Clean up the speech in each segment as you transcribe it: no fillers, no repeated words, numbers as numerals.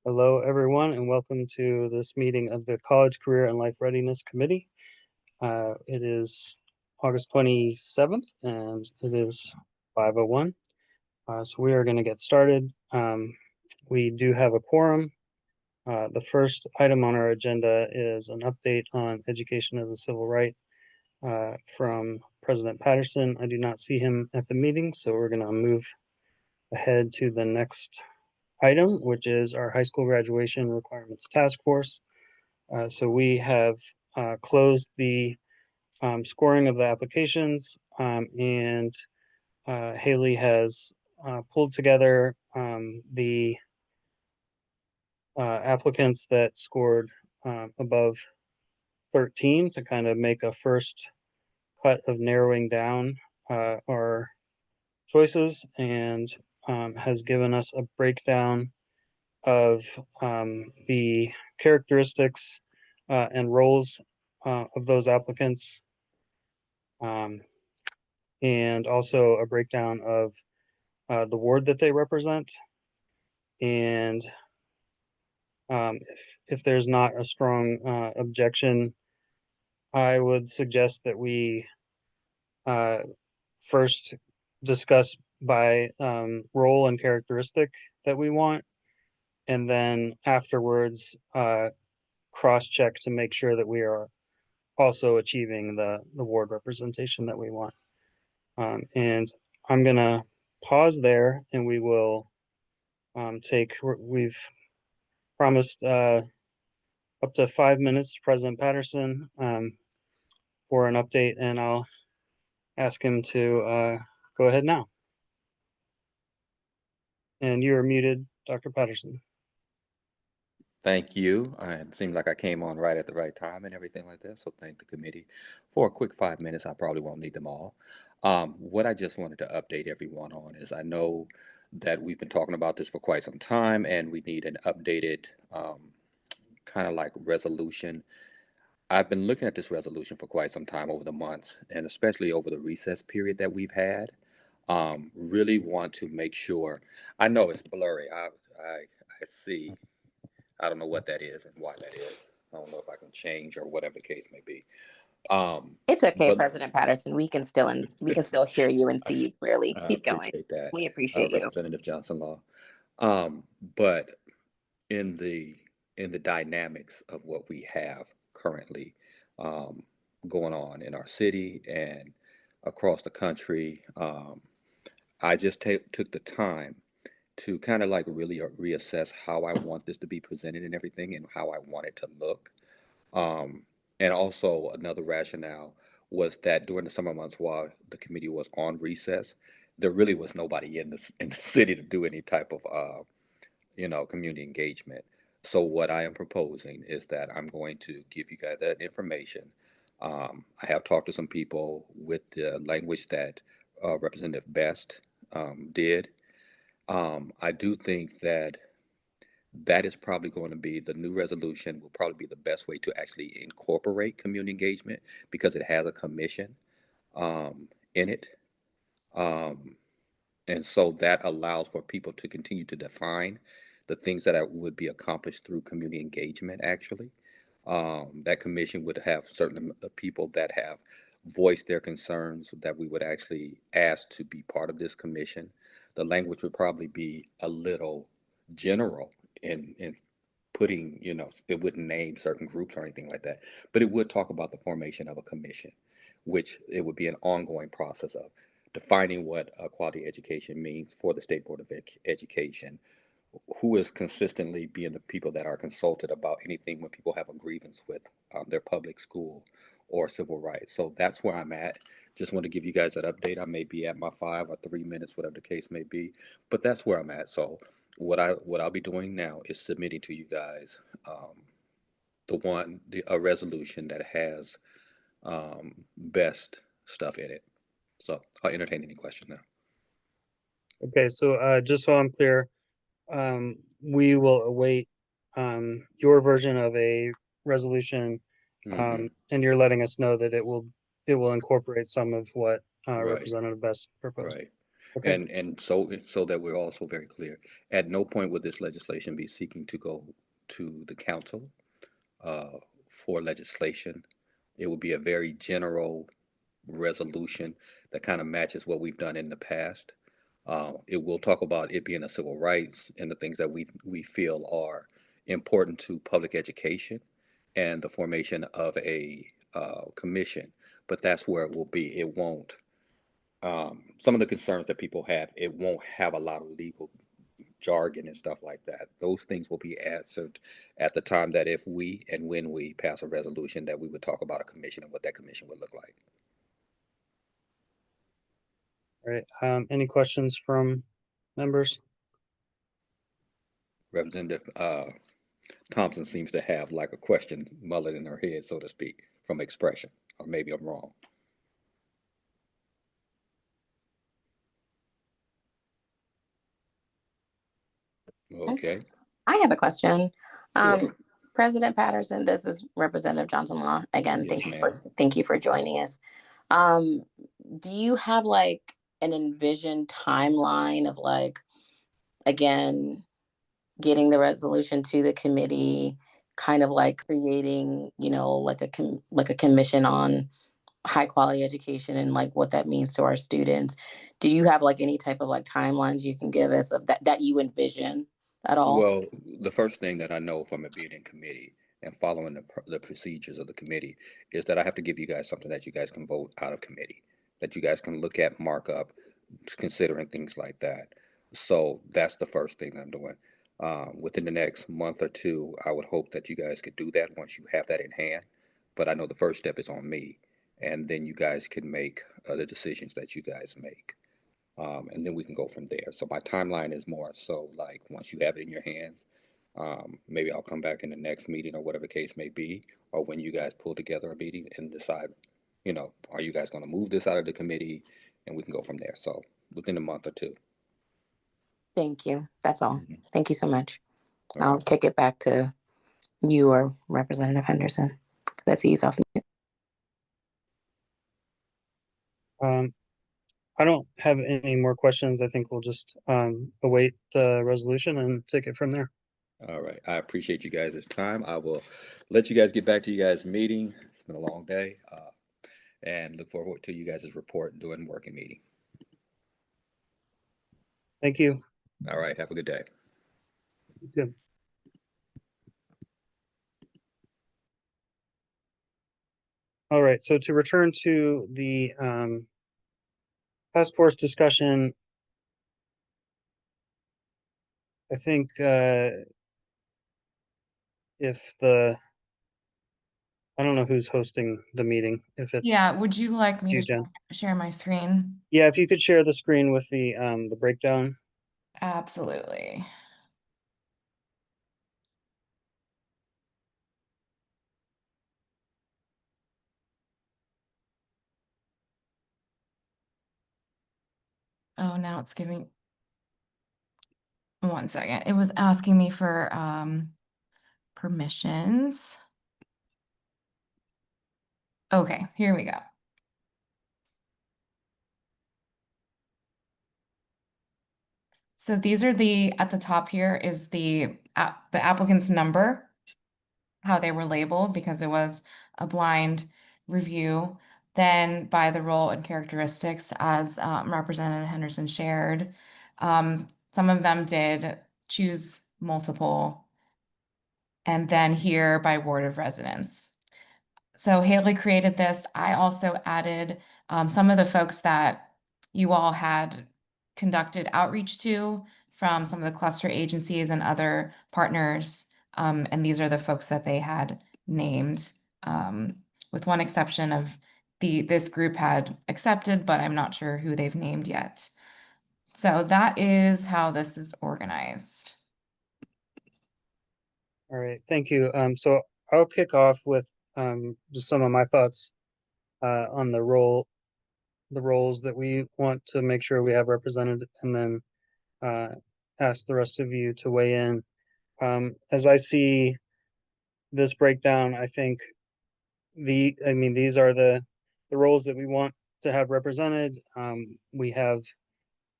Hello, everyone, and welcome to this meeting of the College Career and Life Readiness Committee. It is August 27th, and it is 5:01. So we are going to get started. We do have a quorum. The first item on our agenda is an update on education as a civil right from President Patterson. I do not see him at the meeting, so we're going to move ahead to the next item, which is our high school graduation requirements task force. So we have closed the scoring of the applications, and Haley has pulled together the applicants that scored above 13 to kind of make a first cut of narrowing down our choices, and has given us a breakdown of the characteristics and roles of those applicants, um, and also a breakdown of the ward that they represent. And if there's not a strong objection, I would suggest that we first discuss by role and characteristic that we want, and then afterwards cross-check to make sure that we are also achieving the ward representation that we want. And I'm gonna pause there, and we will we've promised up to 5 minutes to President Patterson for an update, and I'll ask him to go ahead now. And you are muted, Dr. Patterson. Thank you. It seemed like I came on right at the right time and everything like that. So thank the committee for a quick 5 minutes. I probably won't need them all. What I just wanted to update everyone on is I know that we've been talking about this for quite some time, and we need an updated kind of like resolution. I've been looking at this resolution for quite some time over the months, and especially over the recess period that we've had. Really want to make sure. I know it's blurry. I see. I don't know what that is and why that is. I don't know if I can change or whatever the case may be. It's okay, But President Patterson. We can still hear you and I, see you clearly. I Keep going. appreciate that, We appreciate you. Representative Johnson Law. But in the dynamics of what we have currently um, going on in our city and across the country, I just took the time to kind of like really reassess how I want this to be presented and everything and how I want it to look. Um, and also another rationale was that during the summer months while the committee was on recess, there really was nobody in the city to do any type of community engagement. So what I am proposing is that I'm going to give you guys that information. I have talked to some people with the language that Representative Best did. I do think that that is probably going to be the new resolution will probably be the best way to actually incorporate community engagement because it has a commission in it. Um, and so that allows for people to continue to define the things that would be accomplished through community engagement, actually. That commission would have certain people that have voiced their concerns that we would actually ask to be part of this commission. The language would probably be a little general in putting, it wouldn't name certain groups or anything like that, but it would talk about the formation of a commission, which it would be an ongoing process of defining what quality education means for the State Board of Education, who is consistently being the people that are consulted about anything when people have a grievance with their public school or civil rights. So that's where I'm at. Just want to give you guys that update. I may be at my 5 or 3 minutes, whatever the case may be, but that's where I'm at. So what I'll be doing now is submitting to you guys a resolution that has best stuff in it. So I'll entertain any question now. Okay, so just so I'm clear, we will await your version of a resolution, Hmm. and you're letting us know that it will incorporate some of what Right, Representative Best proposed. right. Okay. And so that we're also very clear, at no point would this legislation be seeking to go to the council uh, for legislation. It would be a very general resolution that kind of matches what we've done in the past. It will talk about it being a civil rights and the things that we feel are important to public education and the formation of a commission. But that's where it will be. It won't. Some of the concerns that people have, it won't have a lot of legal jargon and stuff like that. Those things will be answered at the time that if we and when we pass a resolution that we would talk about a commission and what that commission would look like. All right. Any questions from members? Representative Thompson seems to have like a question mullet in her head, so to speak, from expression, or maybe I'm wrong. Okay. I have a question. Sure. President Patterson, this is Representative Johnson Law. Again, Yes, ma'am. thank you for joining us. Do you have like an envisioned timeline of like, again, getting the resolution to the committee, kind of like creating, like a commission on high quality education and like what that means to our students? Do you have like any type of like timelines you can give us of that you envision at all? Well, the first thing that I know from it being in committee and following the procedures of the committee is that I have to give you guys something that you guys can vote out of committee, that you guys can look at, mark up, considering things like that. So that's the first thing I'm doing. Within the next month or two, I would hope that you guys could do that once you have that in hand. But I know the first step is on me, and then you guys can make the decisions that you guys make. And then we can go from there. So my timeline is more so like once you have it in your hands, maybe I'll come back in the next meeting or whatever case may be, or when you guys pull together a meeting and decide, are you guys going to move this out of the committee, and we can go from there. So within a month or two. Thank you. That's all. Mhm. Thank you so much. All I'll right. kick it back to you or Representative Henderson. Let's ease off. Um, I don't have any more questions. I think we'll just await the resolution and take it from there. All right. I appreciate you guys' time. I will let you guys get back to you guys' meeting. It's been a long day, and look forward to you guys' report during working meeting. Thank you. All right. Have a good day. Good. All right. So to return to the task force discussion, I think if I don't know who's hosting the meeting. If it's Yeah, would you like me you, to Jen. share my screen? Yeah, if you could share the screen with the breakdown. Absolutely. Oh, now it's giving 1 second. It was asking me for permissions. Okay, here we go. So these are at the top here is the applicant's number, how they were labeled because it was a blind review. Then by the role and characteristics as Representative Henderson shared. Some of them did choose multiple. And then here by ward of residence. So Haley created this. I also added some of the folks that you all had conducted outreach to from some of the cluster agencies and other partners. And these are the folks that they had named, with one exception of this group had accepted, but I'm not sure who they've named yet. So that is how this is organized. All right, thank you. So I'll kick off with just some of my thoughts on the roles that we want to make sure we have represented, and then ask the rest of you to weigh in. As I see this breakdown, I think these are the roles that we want to have represented. We have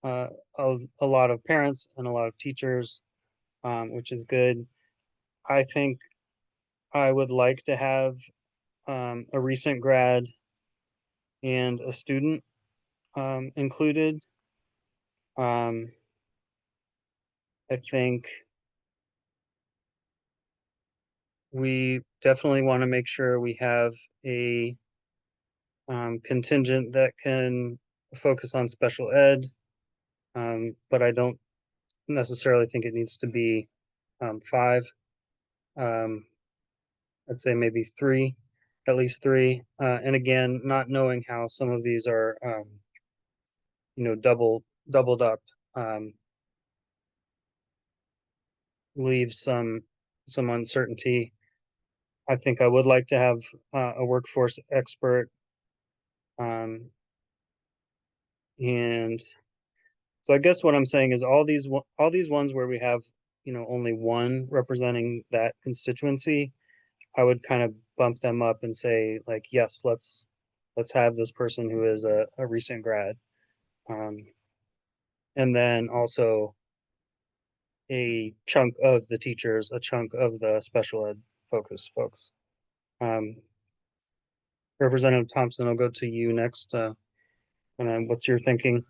of a lot of parents and a lot of teachers, which is good. I think I would like to have a recent grad and a student included. I think we definitely want to make sure we have a contingent that can focus on special ed, but I don't necessarily think it needs to be 5. Um, I'd say maybe 3, at least 3. And again, not knowing how some of these are, doubled up, um, leaves some uncertainty. I think I would like to have a workforce expert, um, and so I guess what I'm saying is all these ones where we have only one representing that constituency, I would kind of bump them up and say like, yes, let's have this person who is a recent grad, um, and then also a chunk of the teachers, a chunk of the special ed focus folks. Um, Representative Thompson, I'll go to you next. And then what's your thinking?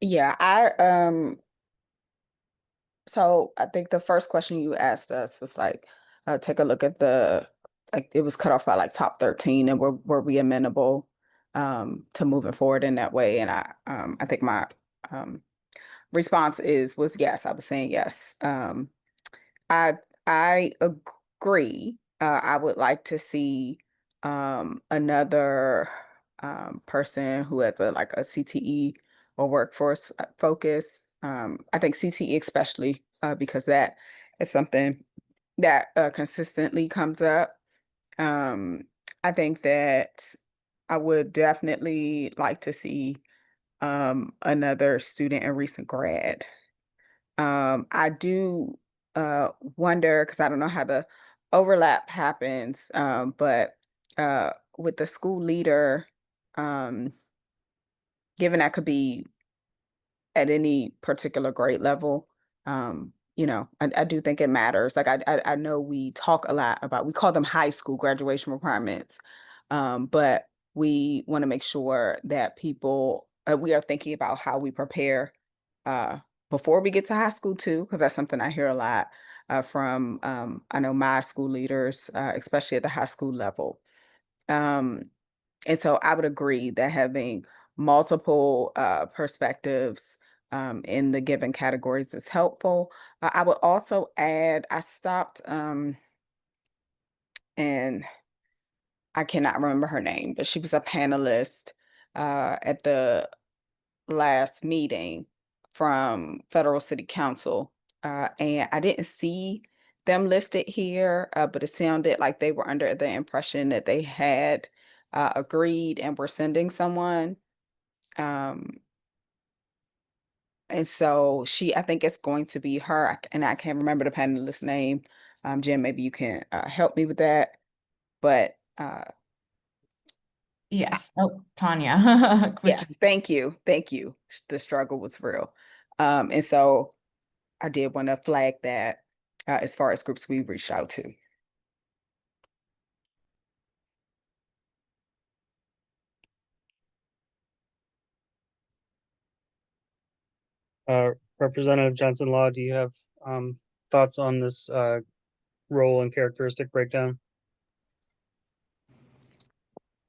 Yeah, so I think the first question you asked us was like, take a look at like it was cut off by like top 13 and were we amenable to moving forward in that way? And I think my response was yes. I was saying yes. I I agree. I would like to see another person who has a CTE or workforce focus. I think CTE especially because that is something that consistently comes up. Um, I think that I would definitely like to see another student and recent grad. I do wonder because I don't know how the overlap happens, but with the school leader, um, given that could be at any particular grade level, I do think it matters. Like I know we talk a lot about we call them high school graduation requirements, but we want to make sure that people we are thinking about how we prepare uh, before we get to high school too, because that's something I hear a lot from I know my school leaders, especially at the high school level. Um, and so I would agree that having multiple perspectives in the given categories is helpful. I would also add, I stopped and I cannot remember her name, but she was a panelist at the last meeting from Federal City Council. And I didn't see them listed here, but it sounded like they were under the impression that they had agreed and were sending someone. Um, and so I think it's going to be her, and I can't remember the panelist's name. Jen, maybe you can help me with that. But Yes. Oh, Tanya. yes, thank you. Thank you. The struggle was real. And so I did want to flag that as far as groups we reached out to. Representative Johnson Law, do you have thoughts on this role and characteristic breakdown?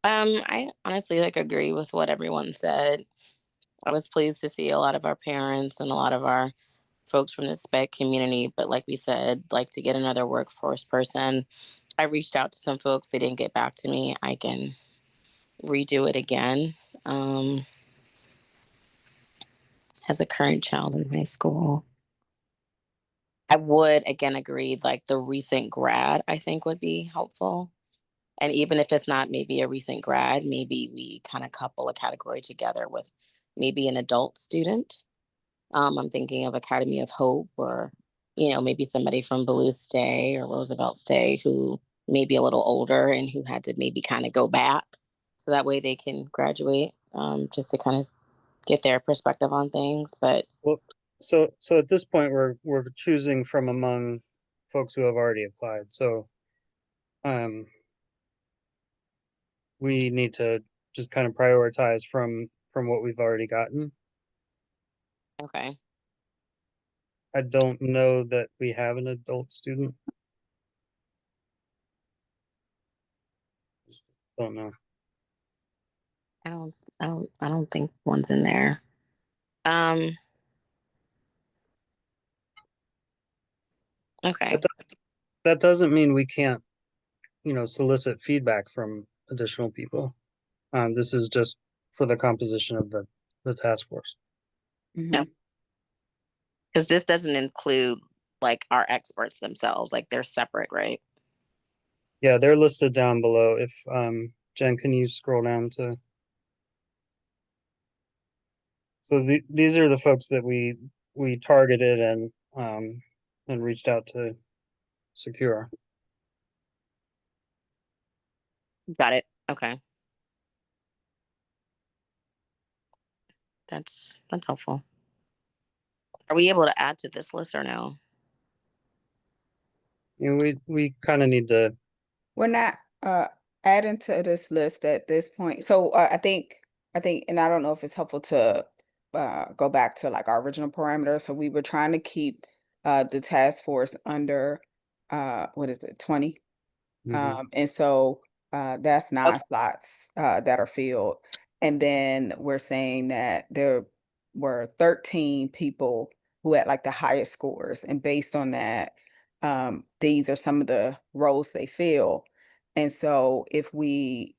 I honestly agree with what everyone said. I was pleased to see a lot of our parents and a lot of our folks from the spec community, but like we said, like to get another workforce person. I reached out to some folks, they didn't get back to me. I can redo it again. Um, as a current child in high school, I would again agree, like the recent grad, I think would be helpful. And even if it's not maybe a recent grad, maybe we kind of couple a category together with maybe an adult student. I'm thinking of Academy of Hope or, maybe somebody from Blues Day or Roosevelt Day who may be a little older and who had to maybe kind of go back. So that way they can graduate, just to kind of get their perspective on things. But Well, so at this point, we're choosing from among folks who have already applied. So, we need to just kind of prioritize from what we've already gotten. okay. I don't know that we have an adult student. Just don't know. I don't think one's in there. Okay. That doesn't mean we can't, solicit feedback from additional people. This is just for the composition of the task force. Mhm. Because this doesn't include like our experts themselves, like they're separate, right? Yeah, they're listed down below. If Jen, can you scroll down to? So these are the folks that we targeted and reached out to secure. Got it. Okay. That's helpful. Are we able to add to this list or no? We kind of need to. We're not adding to this list at this point. So I think, and I don't know if it's helpful to go back to like our original parameter. So we were trying to keep the task force under what is it, 20? Mhm. And so that's Okay. 9 slots that are filled. And then we're saying that there were 13 people who had like the highest scores. And based on that, these are some of the roles they fill. And so if we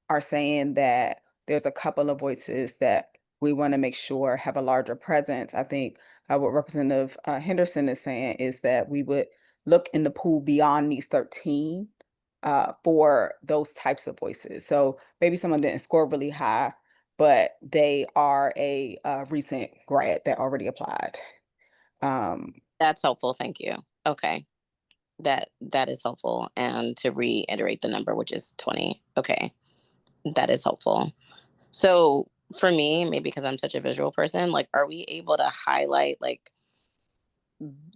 are saying that there's a couple of voices that we want to make sure have a larger presence, I think what Representative Henderson is saying is that we would look in the pool beyond these 13 for those types of voices. So maybe someone didn't score really high, but they are a recent grad that already applied. That's helpful. Thank you. Okay. That is helpful. And to reiterate the number, which is 20. Okay. That is helpful. So for me, maybe because I'm such a visual person, like, are we able to highlight like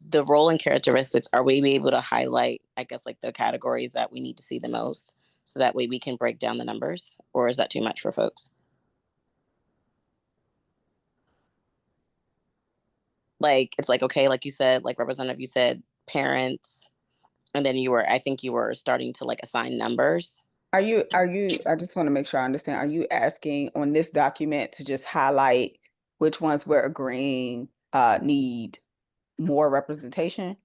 the role and characteristics? Are we able to highlight, I guess, like the categories that we need to see the most so that way we can break down the numbers? Or is that too much for folks? Like, it's like, okay, like you said, like Representative, you said parents, and then I think you were starting to like assign numbers. I just want to make sure I understand. Are you asking on this document to just highlight which ones we're agreeing need more representation?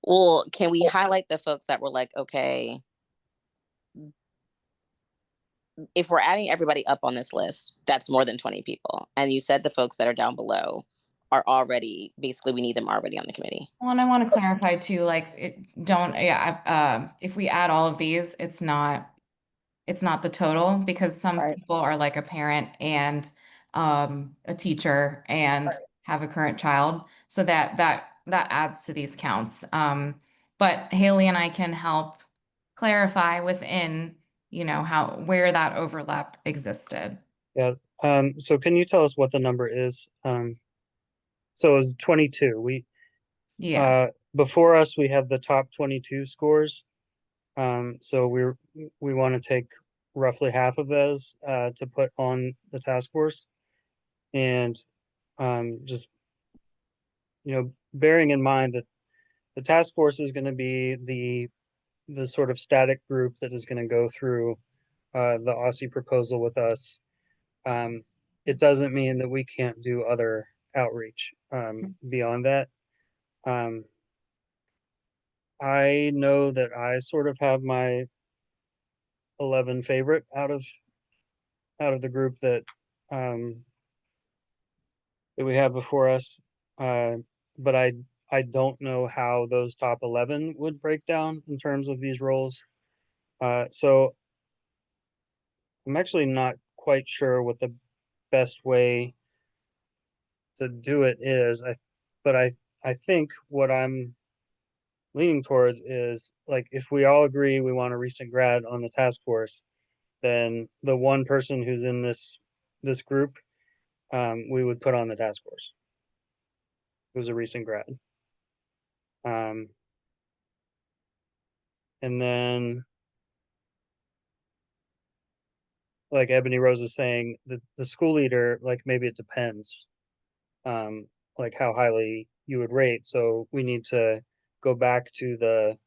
Well, can we highlight the folks that were like, okay, if we're adding everybody up on this list, that's more than 20 people. And you said the folks that are down below are already, basically, we need them already on the committee. Well, and I want to clarify too, like if we add all of these, it's not the total because some Right. people are like a parent and a teacher and Right. have a current child. So that adds to these counts. But Haley and I can help clarify within, where that overlap existed. Yeah. So can you tell us what the number is? So it's 22. Yes. Before us, we have the top 22 scores. So we want to take roughly half of those to put on the task force, and just bearing in mind that the task force is going to be the sort of static group that is going to go through the Aussie proposal with us. It doesn't mean that we can't do other outreach beyond that. I know that I sort of have my 11 favorite out of the group um, that we have before us, but I don't know how those top 11 would break down in terms of these roles. So I'm actually not quite sure what the best way to do it is. But I think what I'm leaning towards is like if we all agree we want a recent grad on the task force, then the one person who's in this group we would put on the task force. It was a recent grad. And then, like Ebony Rose is saying, the school leader, like maybe it depends, like how highly you would rate. So we need to go back to the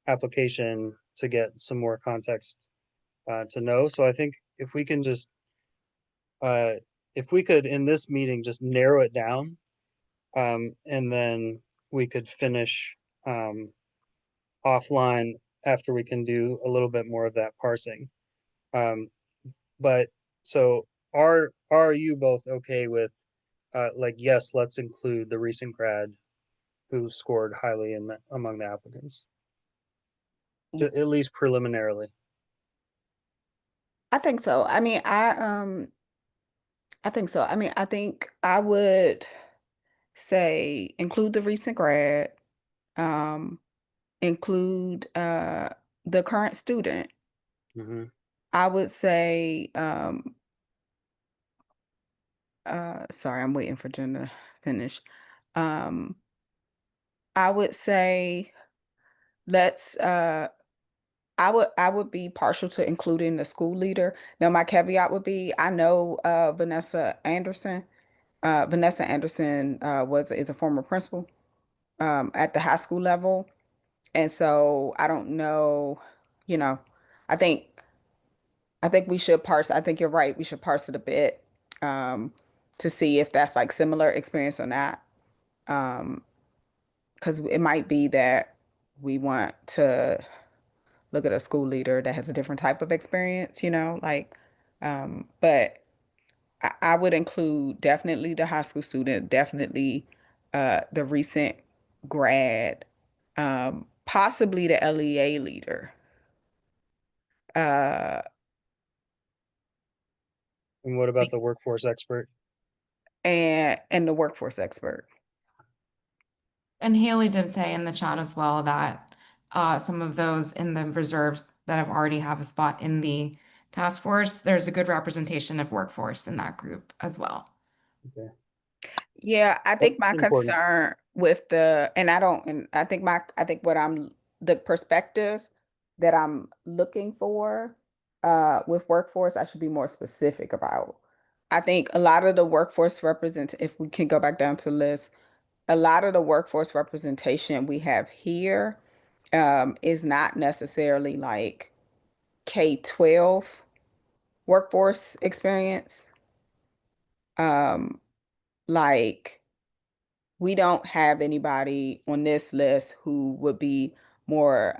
application to get some more context to know. So I think if we can just, if we could in this meeting just narrow it down, and then we could finish offline after we can do a little bit more of that parsing. But so are you both okay with like, yes, let's include the recent grad who scored highly in among the applicants, at least preliminarily? I think so. I think so. I think I would say include the recent grad, um, include the current student. Mm-hmm. I would say sorry, I'm waiting for Jen to finish. Um, I would say let's I would be partial to including the school leader. Now my caveat would be I know Vanessa Anderson. Vanessa Anderson was is a former principal at the high school level. And so I don't know, you know, I think we should parse. I think you're right. We should parse it a bit um, to see if that's like similar experience or not. Because it might be that we want to look at a school leader that has a different type of experience, like, but I would include definitely the high school student, definitely the recent grad, possibly the LEA leader. Uh, And what about the workforce expert? and the workforce expert. And Haley did say in the chat as well that some of those in the reserves that have already have a spot in the task force, there's a good representation of workforce in that group as well. Okay, Yeah, I think that's my important. concern with the, and I don't, and I think what the perspective that I'm looking for with workforce, I should be more specific about. I think a lot of the workforce represent, if we can go back down to the list, a lot of the workforce representation we have here is not necessarily like K-12 workforce experience. Um, like we don't have anybody on this list who would be more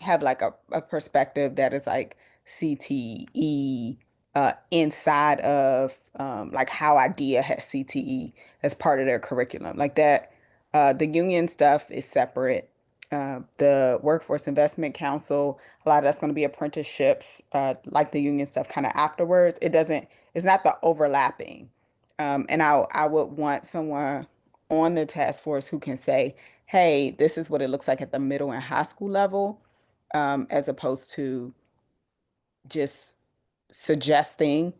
have like a perspective that is like CTE inside of like how IDEA has CTE as part of their curriculum. Like that, the union stuff is separate. The Workforce Investment Council, a lot of that's going to be apprenticeships, like the union stuff kind of afterwards. It's not the overlapping. And I would want someone on the task force who can say, hey, this is what it looks like at the middle and high school level, as opposed to just suggesting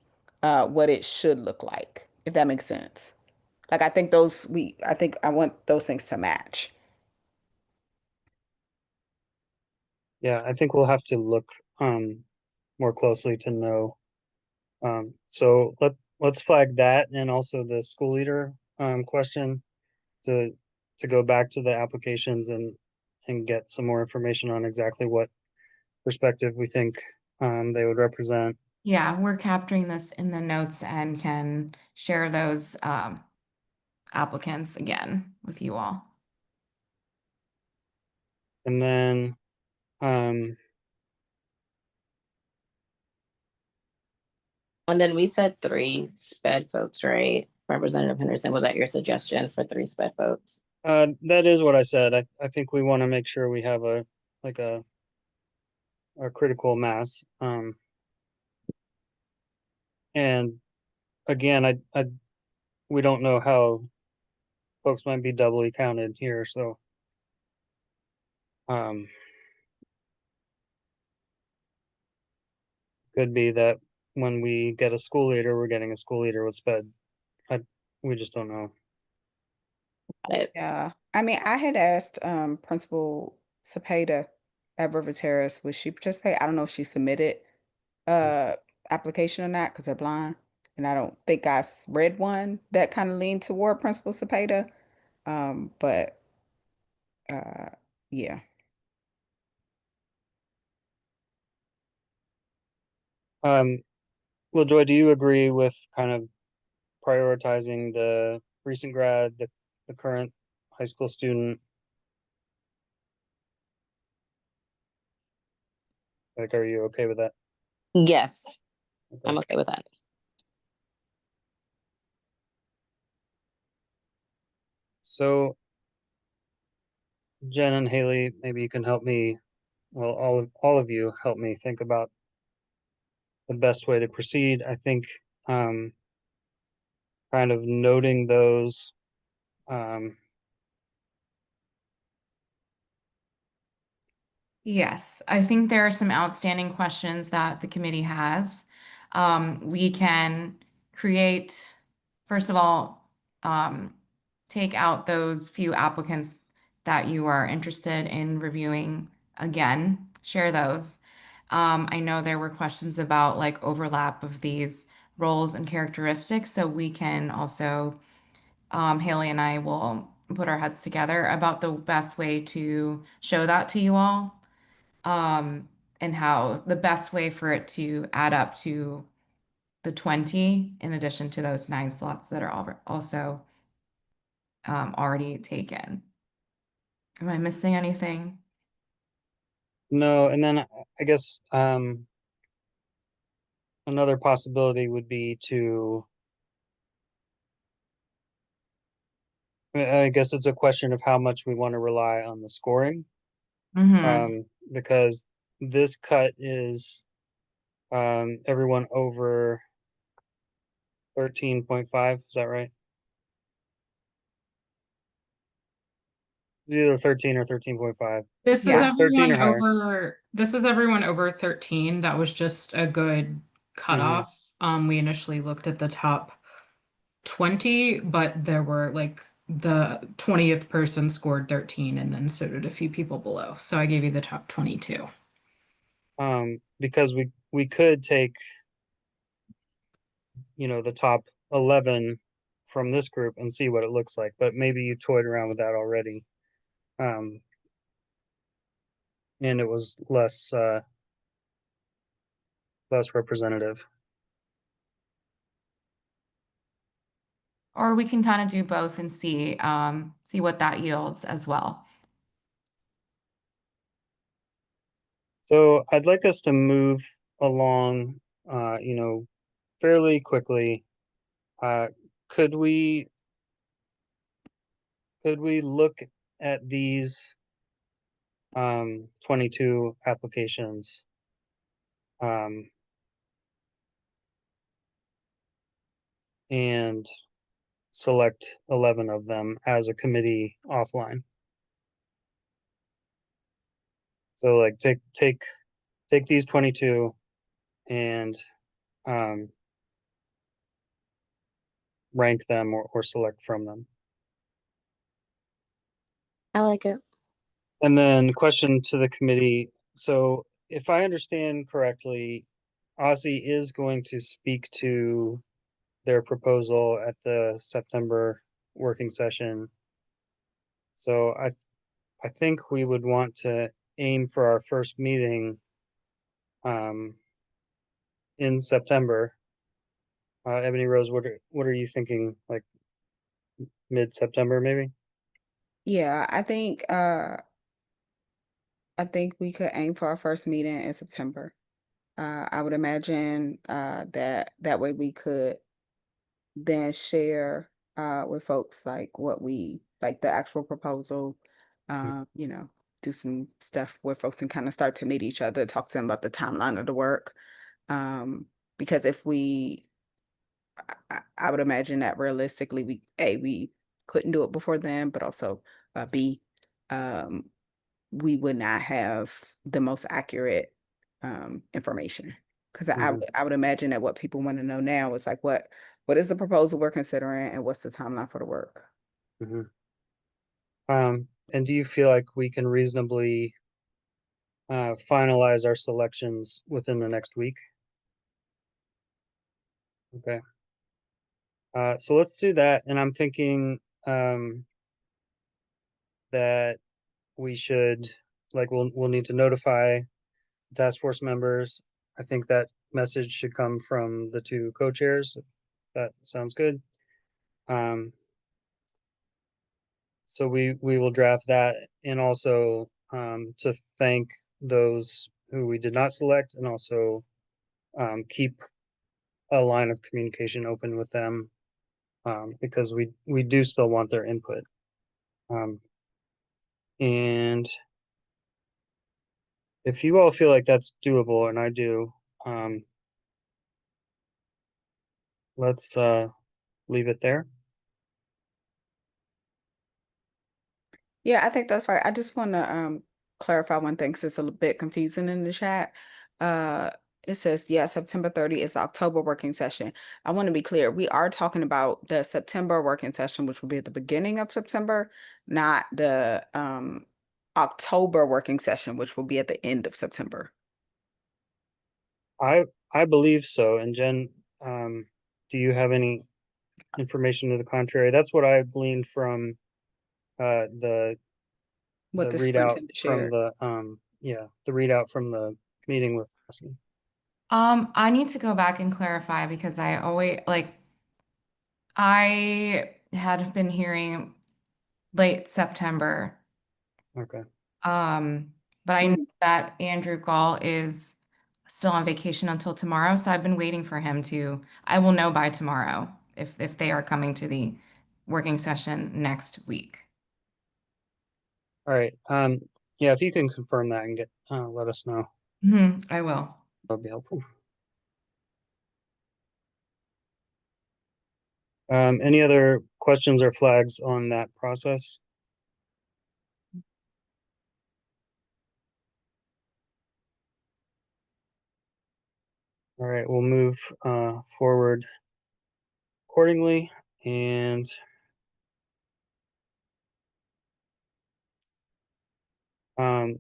what it should look like, if that makes sense. Like I think I want those things to match. Yeah, I think we'll have to look more closely to know. So let's flag that, and also the school leader question to go back to the applications and get some more information on exactly what perspective we think they would represent. Yeah, we're capturing this in the notes and can share those applicants again with you all. And then And then we said 3 sped folks, right? Representative Henderson, was that your suggestion for 3 sped folks? that is what I said. I think we want to make sure we have a like a critical mass. And again, I we don't know how folks might be doubly counted here, so um could be that when we get a school leader, we're getting a school leader with sped we just don't know. Got it. Yeah. I mean, I had asked Principal Cepeda at River Terrace, would she participate? I don't know if she submitted uh application or not because they're blind. And I don't think read one that kind of leaned toward Principal Cepeda. But uh yeah. Well, Joy, do you agree with kind of prioritizing the recent grad, the current high school student? Like, are you okay with that? Yes, Okay. I'm okay with that. So, Jen and Haley, maybe you can help me. Well, all of you help me think about the best way to proceed. I think kind of noting those um, Yes, I think there are some outstanding questions that the committee has. We can create, first of all, take out those few applicants that you are interested in reviewing again, share those. I know there were questions about like overlap of these roles and characteristics, so we can also, Haley and I will put our heads together about the best way to show that to you all, um, and how the best way for it to add up to the 20 in addition to those 9 slots that are also already taken. Am I missing anything? no, and then I guess another possibility would be to I guess it's a question of how much we want to rely on the scoring, Mm-hmm. because this cut is everyone over 13.5. Is that right? It's either 13 or 13.5. This is Yeah. 13 everyone or higher. over 13. That was just a good cutoff. We initially looked at the top 20, but there were like the 20th person scored 13, and then so did a few people below. So I gave you the top 22. Because we could take, the top 11 from this group and see what it looks like, but maybe you toyed around with that already. And it was less representative. Or we can kind of do both and see what that yields as well. So I'd like us to move along, fairly quickly. Could we look at these 22 applications and select 11 of them as a committee offline? So like take these 22 and rank them or select from them. I like it. And then question to the committee. So if I understand correctly, Aussie is going to speak to their proposal at the September working session. So I think we would want to aim for our first meeting in September. Ebony Rose, what are you thinking? Like mid-September, maybe? Yeah, I think we could aim for our first meeting in September. I would imagine that way we could then share with folks like what we like the actual proposal, do some stuff where folks can kind of start to meet each other, talk to them about the timeline of the work. Because if I would imagine that realistically we couldn't do it before then, but also B, um, we would not have the most accurate information. Because I would imagine that what people want to know now is like what what is the proposal we're considering and what's the timeline for the work? Mhm. And do you feel like we can reasonably finalize our selections within the next week? Okay. So let's do that. And I'm thinking that we should, like, we'll need to notify task force members. I think that message should come from the two co-chairs. That sounds good. So we will draft that, and also to thank those who we did not select, and also keep a line of communication open with them, because we do still want their input. And if you all feel like that's doable, and I do, let's leave it there. Yeah, I think that's right. I just want to clarify one thing, 'cause it's a little bit confusing in the chat. It says, yeah, September 30 is October working session. I want to be clear. We are talking about the September working session, which will be at the beginning of September, not the October working session, which will be at the end of September. I believe so. And Jen, do you have any information to the contrary? That's what I gleaned from the What the readout superintendent from shared. the readout from the meeting with Leslie. I need to go back and clarify because I always like I had been hearing late September. Okay. But I know that Andrew Gall is still on vacation until tomorrow, so I've been waiting for him to. I will know by tomorrow if they are coming to the working session next week. All right. Yeah, if you can confirm that and get let us know, I will. that'll be helpful. Any other questions or flags on that process? All right, we'll move forward accordingly. And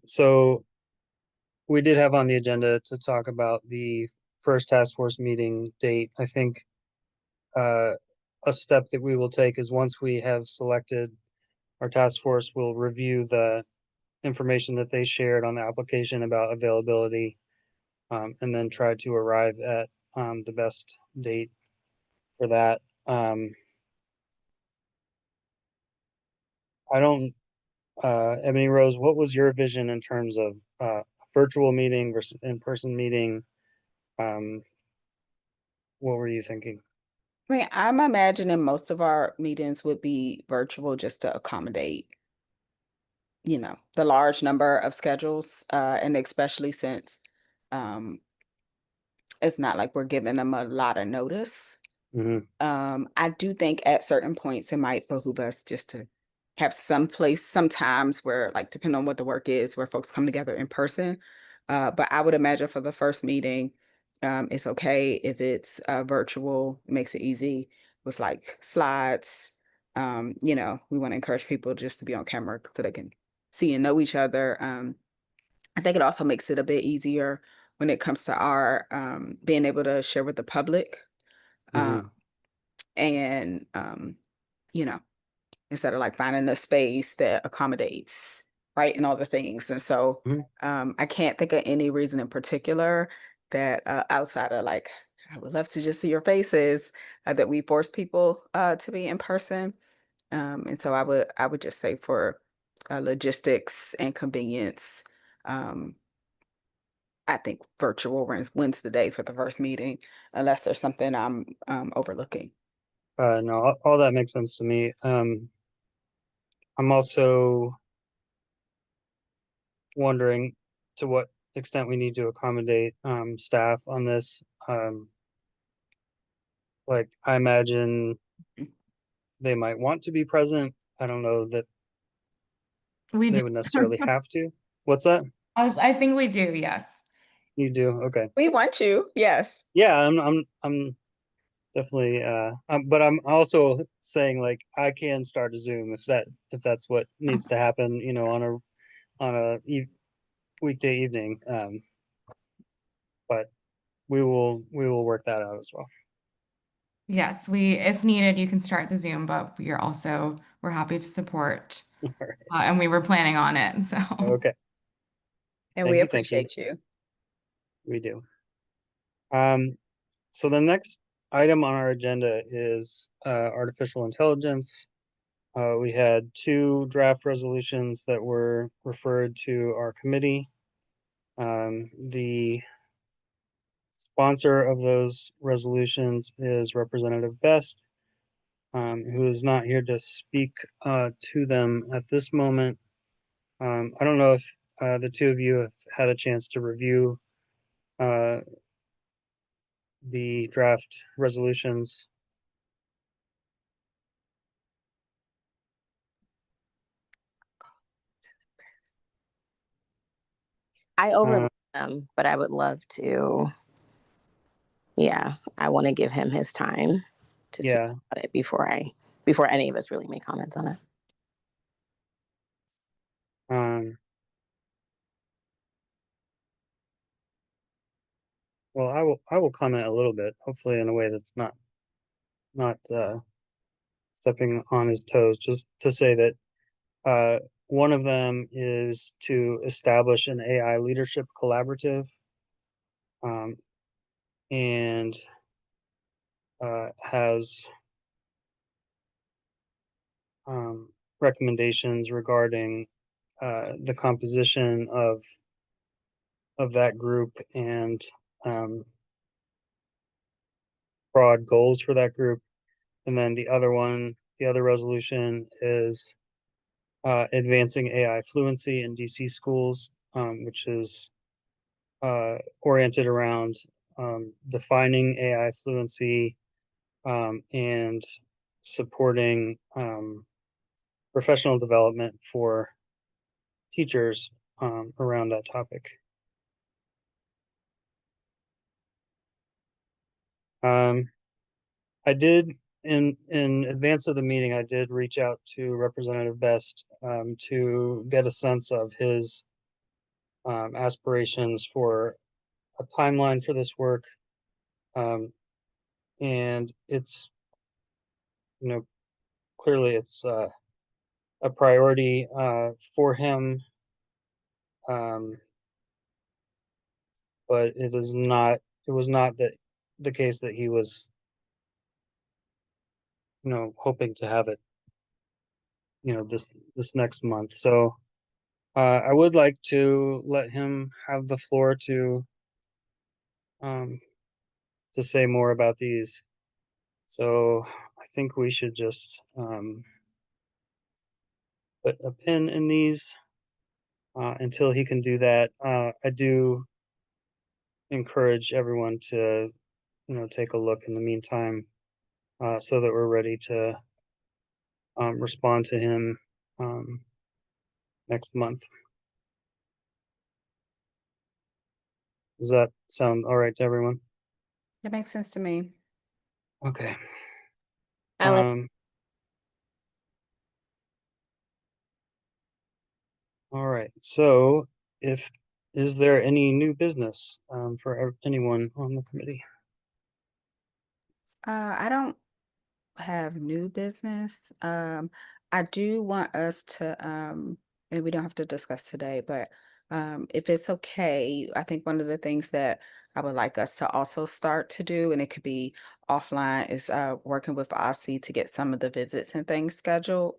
so we did have on the agenda to talk about the first task force meeting date. I think a step that we will take is once we have selected our task force, we'll review the information that they shared on the application about availability, and then try to arrive at the best date for that. I don't, Ebony Rose, what was your vision in terms of virtual meeting versus in-person meeting? What were you thinking? I mean, I'm imagining most of our meetings would be virtual just to accommodate, the large number of schedules, and especially since um, it's not like we're giving them a lot of notice. Mhm. I do think at certain points it might behoove us just to have some place, sometimes where, like, depending on what the work is, where folks come together in person. But I would imagine for the first meeting, it's okay if it's virtual. It makes it easy with like slides. We want to encourage people just to be on camera so they can see and know each other. I think it also makes it a bit easier when it comes to our being able to share with the public. Mhm. And you know, instead of like finding a space that accommodates, right, and all the things. And so Mhm. I can't think of any reason in particular that outside of like, I would love to just see your faces, that we force people to be in person. And so I would just say for logistics and convenience, um, I think virtual wins the day for the first meeting, unless there's something I'm overlooking. No, all that makes sense to me. I'm also wondering to what extent we need to accommodate staff on this. Like, I imagine they might want to be present. I don't know that We do. they would necessarily have to. What's that? I think we do, yes. You do? Okay. We want you, yes. Yeah, I'm definitely. But I'm also saying like I can start a Zoom if that's what needs to happen, you know, on a weekday evening. But we will work that out as well. Yes, if needed, you can start the Zoom, but we're happy to support, All right. and we were planning on it, so. Okay. And Thank we you. Thank you. appreciate you. We do. So the next item on our agenda is artificial intelligence. We had two draft resolutions that were referred to our committee. The sponsor of those resolutions is Representative Best, who is not here to speak to them at this moment. I don't know if the two of you have had a chance to review uh, the draft resolutions. I Uh, overlooked them, but I would love to. Yeah, I want to give him his time to speak yeah, about it before any of us really make comments on it. um, well, I will comment a little bit, hopefully in a way that's not stepping on his toes. Just to say that one of them is to establish an AI leadership collaborative, um, and has recommendations regarding the composition of that group and um, broad goals for that group. And then the other resolution is advancing AI fluency in DC schools, which is oriented around defining AI fluency and supporting professional development for teachers around that topic. I did in advance of the meeting, I did reach out to Representative Best to get a sense of his aspirations for a timeline for this work. And it's, you know, clearly it's a priority for him, um, but it was not the case that he was, you know, hoping to have it, you know, this next month. So I would like to let him have the floor um, to say more about these. So I think we should just put a pin in these until he can do that. I do encourage everyone to, you know, take a look in the meantime so that we're ready to respond to him um, next month. Does that sound all right to everyone? That makes sense to me. Okay. I like. All right. So, if is there any new business for anyone on the committee? I don't have new business. I do want us to, and we don't have to discuss today, but if it's okay, I think one of the things that I would like us to also start to do, and it could be offline, is working with OSSI to get some of the visits and things scheduled,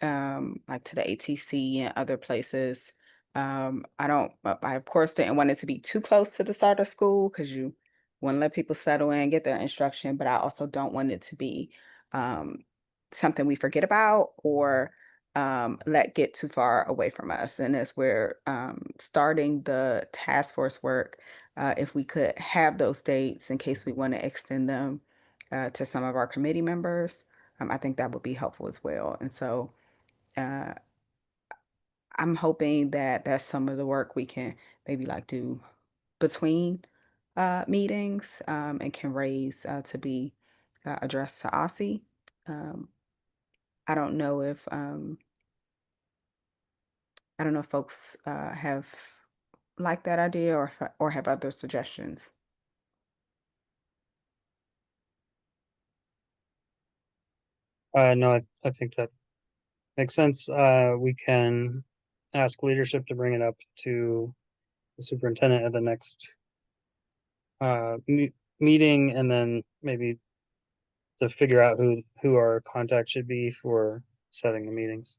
like to the ATC and other places. I of course didn't want it to be too close to the start of school because you want to let people settle in, get their instruction, but I also don't want it to be um, something we forget about or let get too far away from us. And as we're starting the task force work, if we could have those dates in case we want to extend them to some of our committee members, I think that would be helpful as well. And so uh, I'm hoping that that's some of the work we can maybe like do between meetings and can raise to be addressed to Aussie. I don't know if folks have liked that idea or have other suggestions. No, I think that makes sense. We can ask leadership to bring it up to the superintendent at the next meeting, and then maybe to figure out who our contact should be for setting the meetings.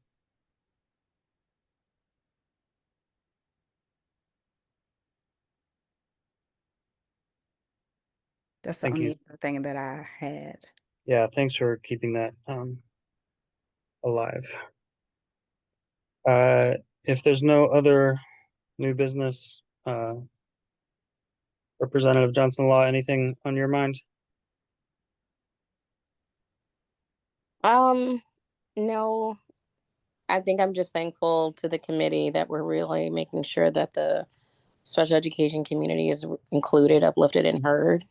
That's the Thank you. only other thing that I had. Yeah, thanks for keeping that alive. If there's no other new business, Representative Johnson Law, anything on your mind? No, I think I'm just thankful to the committee that we're really making sure that the special education community is included, uplifted, and heard,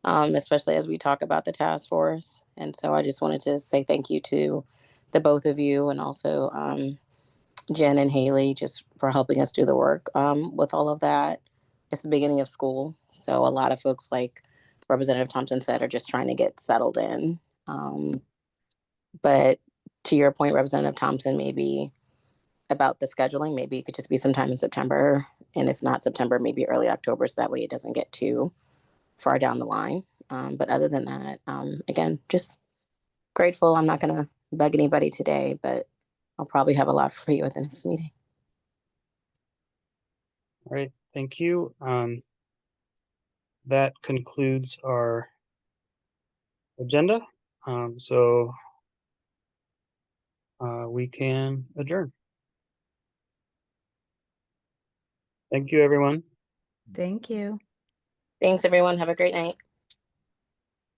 especially as we talk about the task force. And so I just wanted to say thank you to the both of you, and also Jen and Haley, just for helping us do the work with all of that. It's the beginning of school, so a lot of folks, like Representative Thompson said, are just trying to get settled in. But to your point, Representative Thompson, maybe about the scheduling, maybe it could just be sometime in September, and if not September, maybe early October, so that way it doesn't get too far down the line. But other than that, again, just grateful. I'm not going to bug anybody today, but I'll probably have a lot for you at the next meeting. All right, thank you. That concludes our agenda. So we can adjourn. Thank you, everyone. Thank you. Thanks, everyone. Have a great night.